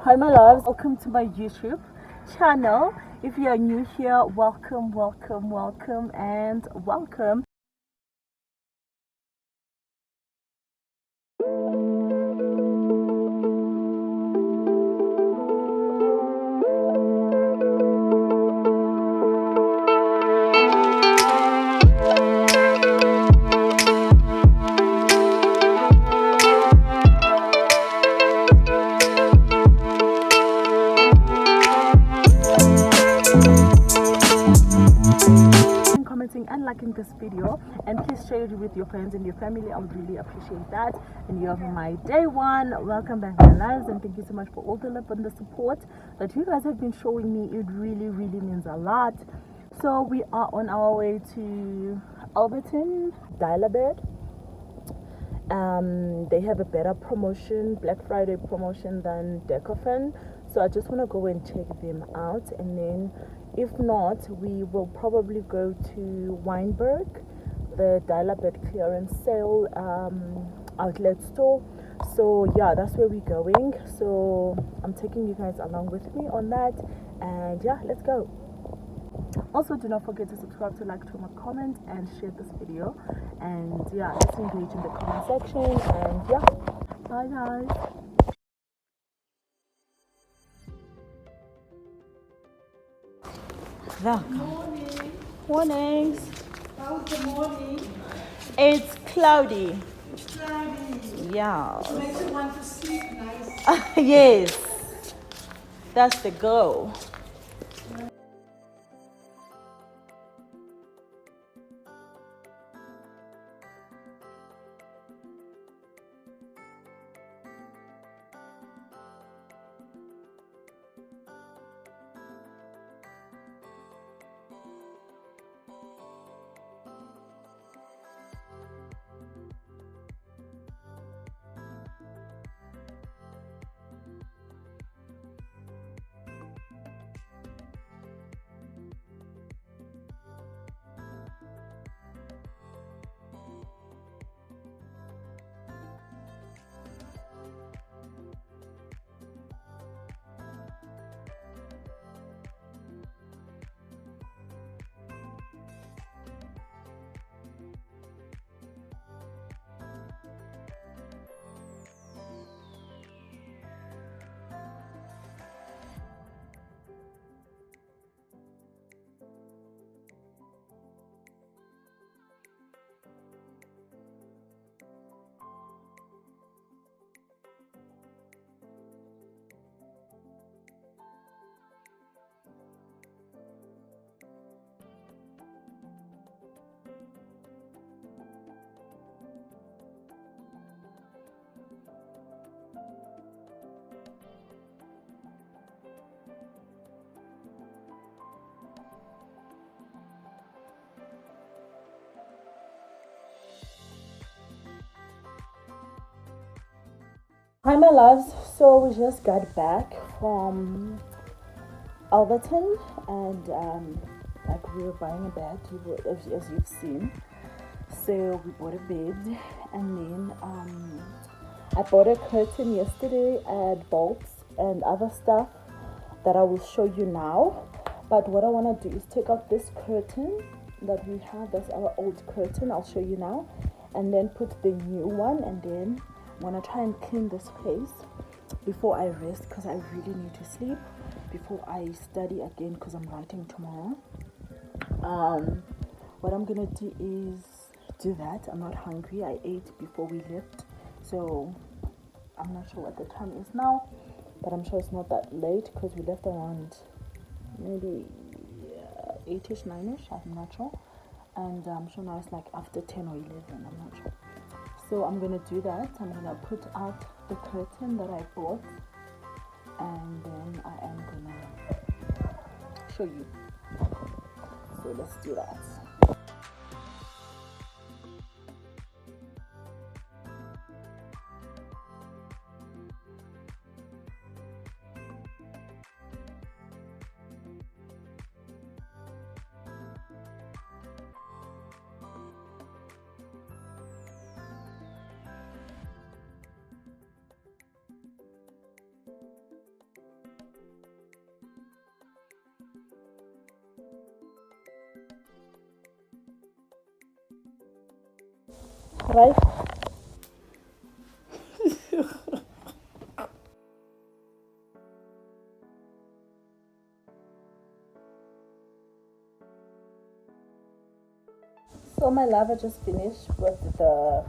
Hi my loves, welcome to my YouTube channel. If you are new here, welcome and welcome. Commenting and liking this video, and please share it with your friends and your family. I would really appreciate that. And you have my day one. Welcome back my lives, and thank you so much for all the love and the support that you guys have been showing me. It really means a lot. So we are on our way to Alberton Dial-A-Bed. They have a better promotion, Black Friday promotion, than Decofan. So I just want to go and check them out, and then if not, we will probably go to Weinberg, the Dial-A-Bed clearance sale outlet store. So yeah, that's where we're going. So I'm taking you guys along with me on that, and yeah, let's go. Also, do not forget to subscribe, to like, to comment, and share this video. And yeah, let's engage in the comment section. And yeah, bye guys. Good morning. Mornings. How's the morning? It's cloudy. It's cloudy. Yeah. It makes you want to sleep nice. Yes. That's the goal. Hi my loves, so we just got back from Alberton, and like we were buying a bed, as you've seen. So we bought a bed, and then I bought a curtain yesterday, and bulbs and other stuff that I will show you now. But what I want to do is take out this curtain that we have. That's our old curtain. I'll show you now, and then put the new one, and then I'm gonna try and clean this place before I rest, because I really need to sleep before I study again, because I'm writing tomorrow. What I'm gonna do is do that. I'm not hungry. I ate before we left, so I'm not sure what the time is now, but I'm sure it's not that late, because we left around maybe 8ish, 9ish, I'm not sure. And I'm sure now it's like after 10 or 11, I'm not sure. So I'm gonna do that. I'm gonna put out the curtain that I bought, and then I am gonna show you. So let's do that. right? So my love, I just finished with the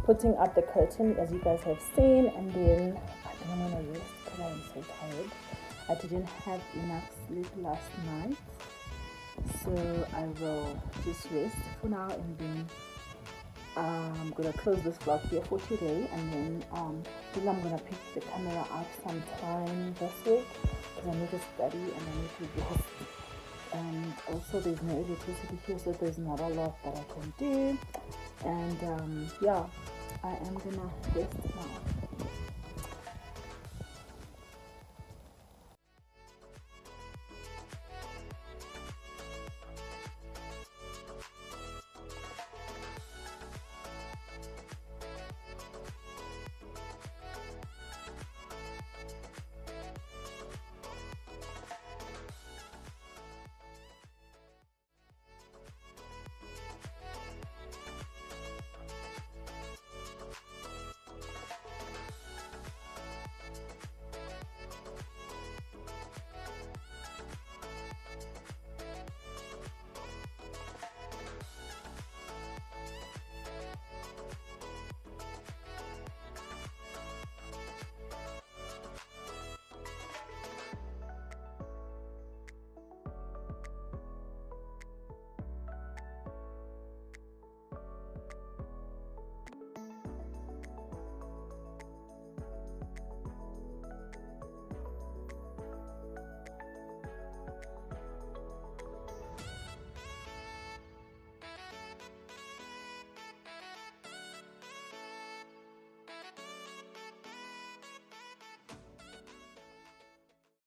putting up the curtain, as you guys have seen, and then I think I'm gonna rest because I am so tired. I didn't have enough sleep last night, so I will just rest for now, and then I'm gonna close this vlog here for today, and then then I'm gonna pick the camera up sometime this week because I need to study and I need to rest. And also there's no electricity here, so there's not a lot that I can do. And yeah, I am gonna rest now.